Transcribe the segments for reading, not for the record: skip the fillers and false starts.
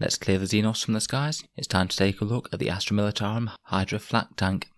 Let's clear the xenos from the skies. It's time to take a look at the Astra Militarum Hydra Flak tank.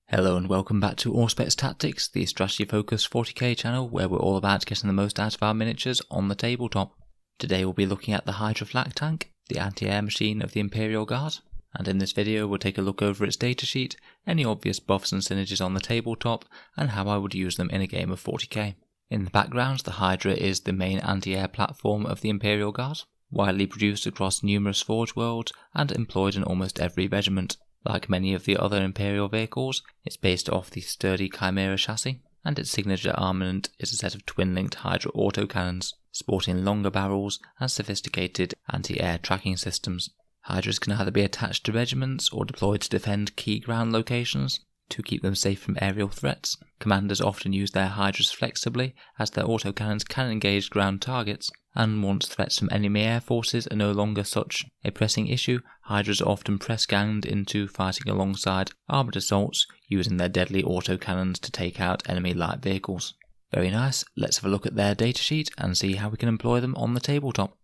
Hello and welcome back to Auspex Tactics, the strategy focused 40k channel where we're all about getting the most out of our miniatures on the tabletop. Today we'll be looking at the Hydra Flak tank, the anti-air machine of the Imperial Guard, and in this video we'll take a look over its datasheet, any obvious buffs and synergies on the tabletop, and how I would use them in a game of 40k. In the background, the Hydra is the main anti-air platform of the Imperial Guard, widely produced across numerous Forge worlds and employed in almost every regiment. Like many of the other Imperial vehicles, it's based off the sturdy Chimera chassis, and its signature armament is a set of twin-linked Hydra autocannons, sporting longer barrels and sophisticated anti-air tracking systems. Hydras can either be attached to regiments or deployed to defend key ground locations, to keep them safe from aerial threats. Commanders often use their Hydras flexibly, as their autocannons can engage ground targets, and once threats from enemy air forces are no longer such a pressing issue, Hydras are often press-ganged into fighting alongside armoured assaults, using their deadly autocannons to take out enemy light vehicles. Very nice, let's have a look at their datasheet and see how we can employ them on the tabletop.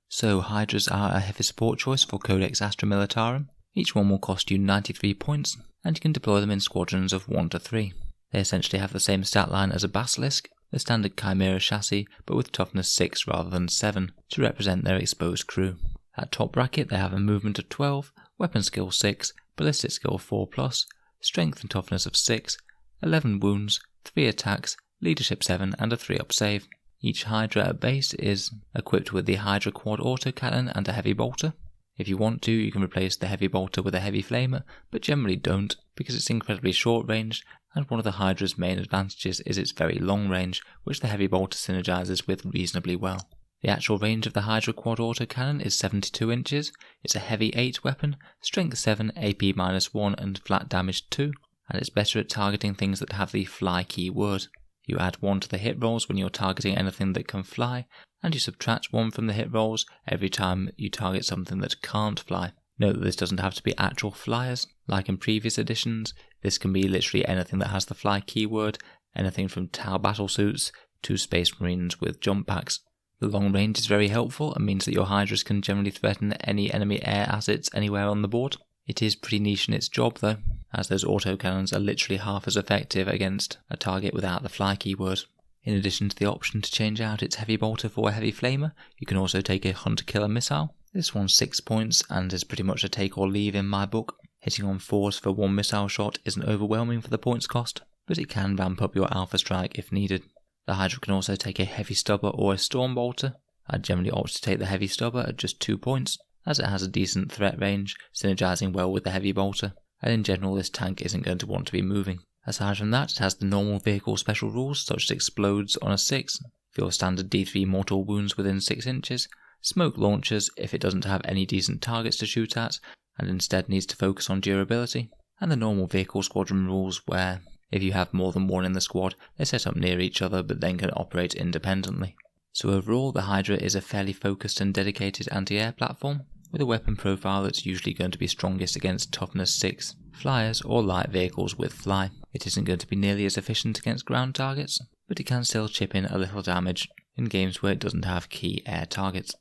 So Hydras are a heavy support choice for Codex Astra Militarum. Each one will cost you 93 points, and you can deploy them in squadrons of 1 to 3. They essentially have the same stat line as a Basilisk, the standard Chimera chassis, but with toughness 6 rather than 7, to represent their exposed crew. At top bracket they have a movement of 12, weapon skill 6, ballistic skill 4+, strength and toughness of 6, 11 wounds, 3 attacks, leadership 7 and a 3-up save. Each Hydra at base is equipped with the Hydra quad autocannon and a heavy bolter. If you want to, you can replace the heavy bolter with a heavy flamer, but generally don't, because it's incredibly short range, and one of the Hydra's main advantages is its very long range, which the heavy bolter synergizes with reasonably well. The actual range of the Hydra quad autocannon is 72 inches, it's a heavy 8 weapon, strength 7, AP-1 and flat damage 2, and it's better at targeting things that have the fly keyword. You add 1 to the hit rolls when you're targeting anything that can fly, and you subtract 1 from the hit rolls every time you target something that can't fly. Note that this doesn't have to be actual flyers. Like in previous editions, this can be literally anything that has the fly keyword, anything from Tau battlesuits to Space Marines with jump packs. The long range is very helpful and means that your Hydras can generally threaten any enemy air assets anywhere on the board. It is pretty niche in its job though, as those autocannons are literally half as effective against a target without the fly keyword. In addition to the option to change out its heavy bolter for a heavy flamer, you can also take a hunter-killer missile. This one's 6 points and is pretty much a take or leave in my book. Hitting on 4s for 1 missile shot isn't overwhelming for the points cost, but it can ramp up your alpha strike if needed. The Hydra can also take a heavy stubber or a storm bolter. I'd generally opt to take the heavy stubber at just 2 points, as it has a decent threat range, synergizing well with the heavy bolter, and in general this tank isn't going to want to be moving. Aside from that, it has the normal vehicle special rules such as explodes on a 6, for your standard D3 mortal wounds within 6 inches, smoke launchers if it doesn't have any decent targets to shoot at, and instead needs to focus on durability, and the normal vehicle squadron rules where, if you have more than one in the squad, they set up near each other but then can operate independently. So overall, the Hydra is a fairly focused and dedicated anti-air platform, with a weapon profile that's usually going to be strongest against toughness 6, flyers or light vehicles with fly. It isn't going to be nearly as efficient against ground targets, but it can still chip in a little damage in games where it doesn't have key air targets.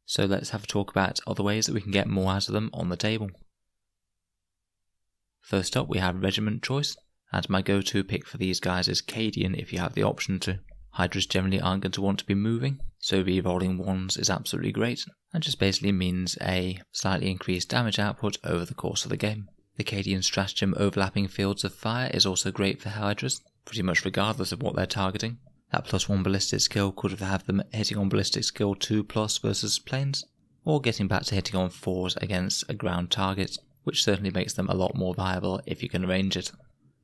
So let's have a talk about other ways that we can get more out of them on the table. First up we have Regiment Choice, and my go-to pick for these guys is Cadian if you have the option to. Hydras generally aren't going to want to be moving, so re-rolling 1s is absolutely great, and just basically means a slightly increased damage output over the course of the game. The Cadian Stratagem overlapping fields of fire is also great for Hydras, pretty much regardless of what they're targeting. That +1 ballistic skill could have them hitting on ballistic skill 2+ versus planes, or getting back to hitting on 4s against a ground target, which certainly makes them a lot more viable if you can arrange it.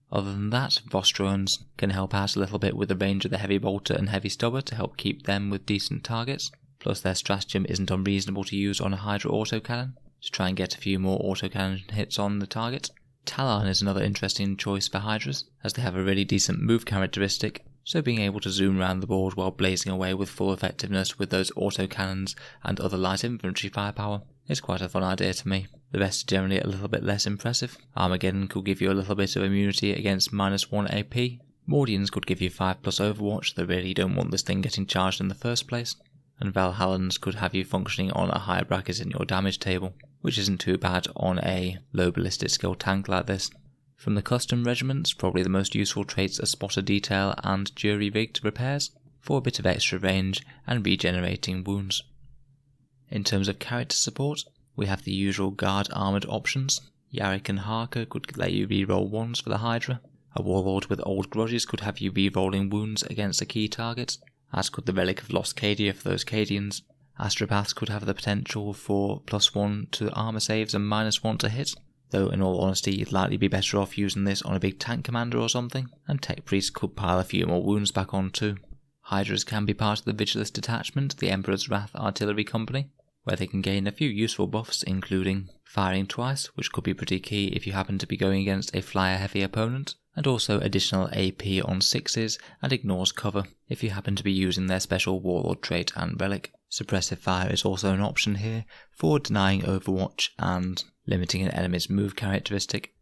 Other than that, Vostrones can help out a little bit with the range of the heavy bolter and heavy stubber to help keep them with decent targets, plus their stratagem isn't unreasonable to use on a Hydra autocannon, to try and get a few more autocannon hits on the target. Talon is another interesting choice for Hydras, as they have a really decent move characteristic, so being able to zoom around the board while blazing away with full effectiveness with those autocannons and other light infantry firepower is quite a fun idea to me. The rest are generally a little bit less impressive. Armageddon could give you a little bit of immunity against -1 AP, Mordians could give you 5+ overwatch, though really you don't want this thing getting charged in the first place. And Valhallans could have you functioning on a higher bracket in your damage table, which isn't too bad on a low ballistic skill tank like this. From the custom regiments, probably the most useful traits are Spotter Detail and Jury Rigged Repairs, for a bit of extra range and regenerating wounds. In terms of character support, we have the usual guard armoured options. Yarick and Harker could let you reroll ones for the Hydra. A Warlord with Old Grudges could have you rerolling wounds against a key target, as could the Relic of Lost Cadia for those Cadians. Astropaths could have the potential for +1 to armour saves and -1 to hit, though in all honesty you'd likely be better off using this on a big tank commander or something, and Tech Priests could pile a few more wounds back on too. Hydras can be part of the Vigilus detachment, the Emperor's Wrath Artillery Company, where they can gain a few useful buffs including firing twice, which could be pretty key if you happen to be going against a flyer heavy opponent, and also additional AP on 6s and ignores cover if you happen to be using their special Warlord trait and relic. Suppressive fire is also an option here for denying overwatch and limiting an enemy's move characteristic.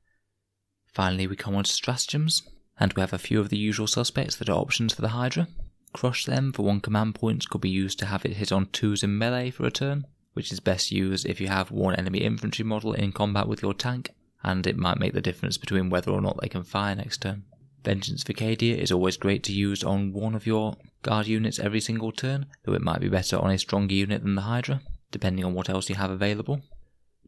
Finally we come on to stratagems, and we have a few of the usual suspects that are options for the Hydra. Crush Them for 1 command point could be used to have it hit on 2s in melee for a turn, which is best used if you have one enemy infantry model in combat with your tank, and it might make the difference between whether or not they can fire next turn. Vengeance for Cadia is always great to use on one of your guard units every single turn, though it might be better on a stronger unit than the Hydra, depending on what else you have available.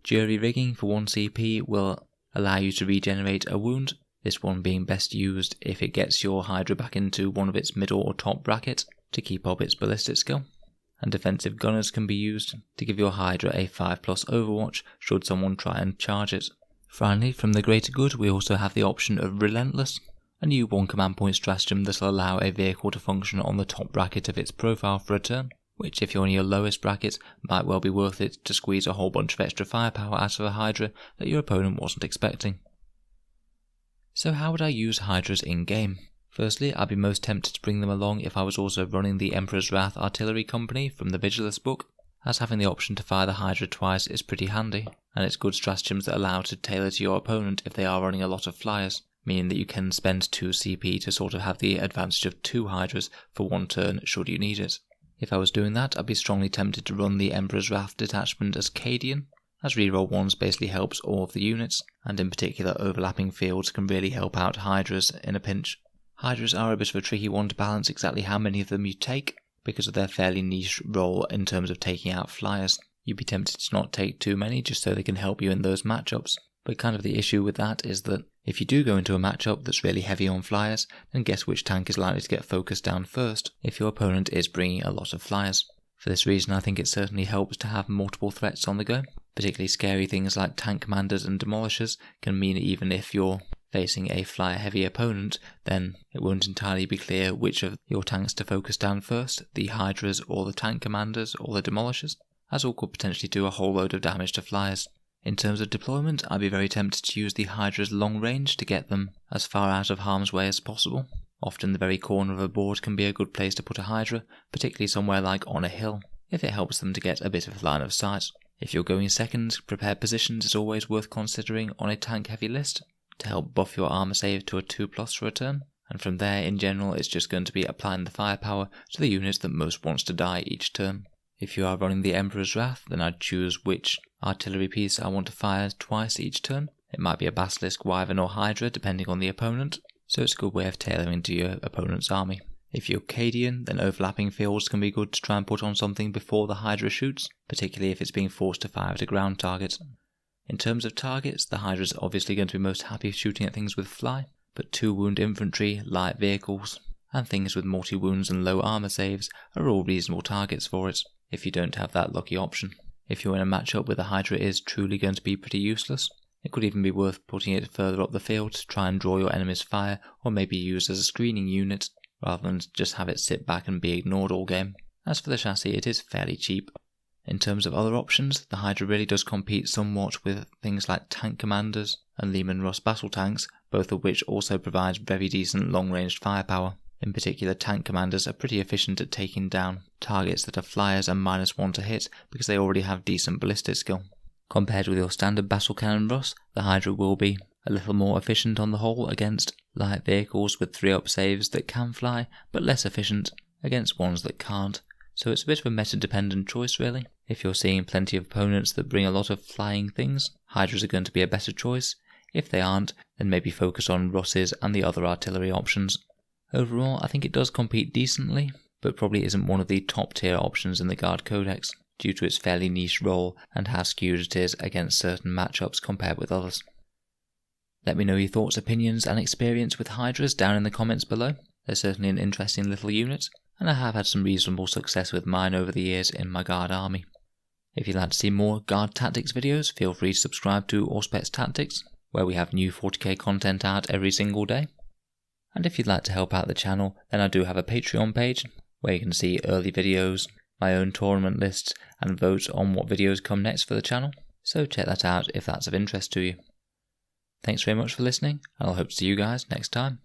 Jury Rigging for 1 CP will allow you to regenerate a wound, this one being best used if it gets your Hydra back into one of its middle or top bracket to keep up its ballistic skill. And defensive gunners can be used to give your Hydra a 5+ overwatch should someone try and charge it. Finally, from the greater good, we also have the option of Relentless, a new 1 command point stratagem that will allow a vehicle to function on the top bracket of its profile for a turn, which if you're in your lowest bracket might well be worth it to squeeze a whole bunch of extra firepower out of a Hydra that your opponent wasn't expecting. So how would I use Hydras in game? Firstly, I'd be most tempted to bring them along if I was also running the Emperor's Wrath Artillery Company from the Vigilus book, as having the option to fire the Hydra twice is pretty handy, and it's good stratagems that allow to tailor to your opponent if they are running a lot of flyers, meaning that you can spend 2 CP to sort of have the advantage of 2 Hydras for 1 turn should you need it. If I was doing that, I'd be strongly tempted to run the Emperor's Wrath detachment as Cadian, as reroll 1s basically helps all of the units, and in particular overlapping fields can really help out Hydras in a pinch. Hydras are a bit of a tricky one to balance exactly how many of them you take, because of their fairly niche role in terms of taking out flyers. You'd be tempted to not take too many just so they can help you in those matchups, but kind of the issue with that is that if you do go into a matchup that's really heavy on flyers, then guess which tank is likely to get focused down first if your opponent is bringing a lot of flyers. For this reason I think it certainly helps to have multiple threats on the go. Particularly scary things like tank commanders and demolishers can mean even if you're facing a flyer heavy opponent, then it won't entirely be clear which of your tanks to focus down first, the Hydras or the tank commanders or the demolishers, as all could potentially do a whole load of damage to flyers. In terms of deployment, I'd be very tempted to use the Hydra's long range to get them as far out of harm's way as possible. Often the very corner of a board can be a good place to put a Hydra, particularly somewhere like on a hill, if it helps them to get a bit of line of sight. If you're going second, prepared positions is always worth considering on a tank heavy list, to help buff your armor save to a 2+ for a turn, and from there in general it's just going to be applying the firepower to the units that most wants to die each turn. If you are running the Emperor's Wrath, then I'd choose which artillery piece I want to fire twice each turn. It might be a Basilisk, Wyvern or Hydra depending on the opponent, so it's a good way of tailoring to your opponent's army. If you're Cadian, then overlapping fields can be good to try and put on something before the Hydra shoots, particularly if it's being forced to fire at a ground target. In terms of targets, the Hydra is obviously going to be most happy shooting at things with fly, but 2-wound infantry, light vehicles, and things with multi-wounds and low armor saves are all reasonable targets for it, if you don't have that lucky option. If you're in a matchup where the Hydra is truly going to be pretty useless, it could even be worth putting it further up the field to try and draw your enemy's fire, or maybe use as a screening unit, rather than just have it sit back and be ignored all game. As for the chassis, it is fairly cheap. In terms of other options, the Hydra really does compete somewhat with things like tank commanders and Lehman Russ battle tanks, both of which also provide very decent long-ranged firepower. In particular, tank commanders are pretty efficient at taking down targets that are flyers and -1 to hit because they already have decent ballistic skill. Compared with your standard battle cannon Russ, the Hydra will be a little more efficient on the whole against light vehicles with 3-up saves that can fly, but less efficient against ones that can't. So it's a bit of a meta-dependent choice really. If you're seeing plenty of opponents that bring a lot of flying things, Hydras are going to be a better choice. If they aren't, then maybe focus on Russes and the other artillery options. Overall, I think it does compete decently, but probably isn't one of the top tier options in the Guard Codex, due to its fairly niche role and how skewed it is against certain matchups compared with others. Let me know your thoughts, opinions and experience with Hydras down in the comments below. They're certainly an interesting little unit, and I have had some reasonable success with mine over the years in my Guard army. If you'd like to see more Guard Tactics videos, feel free to subscribe to Auspex Tactics, where we have new 40k content out every single day. And if you'd like to help out the channel, then I do have a Patreon page, where you can see early videos, my own tournament lists, and vote on what videos come next for the channel, so check that out if that's of interest to you. Thanks very much for listening, and I'll hope to see you guys next time.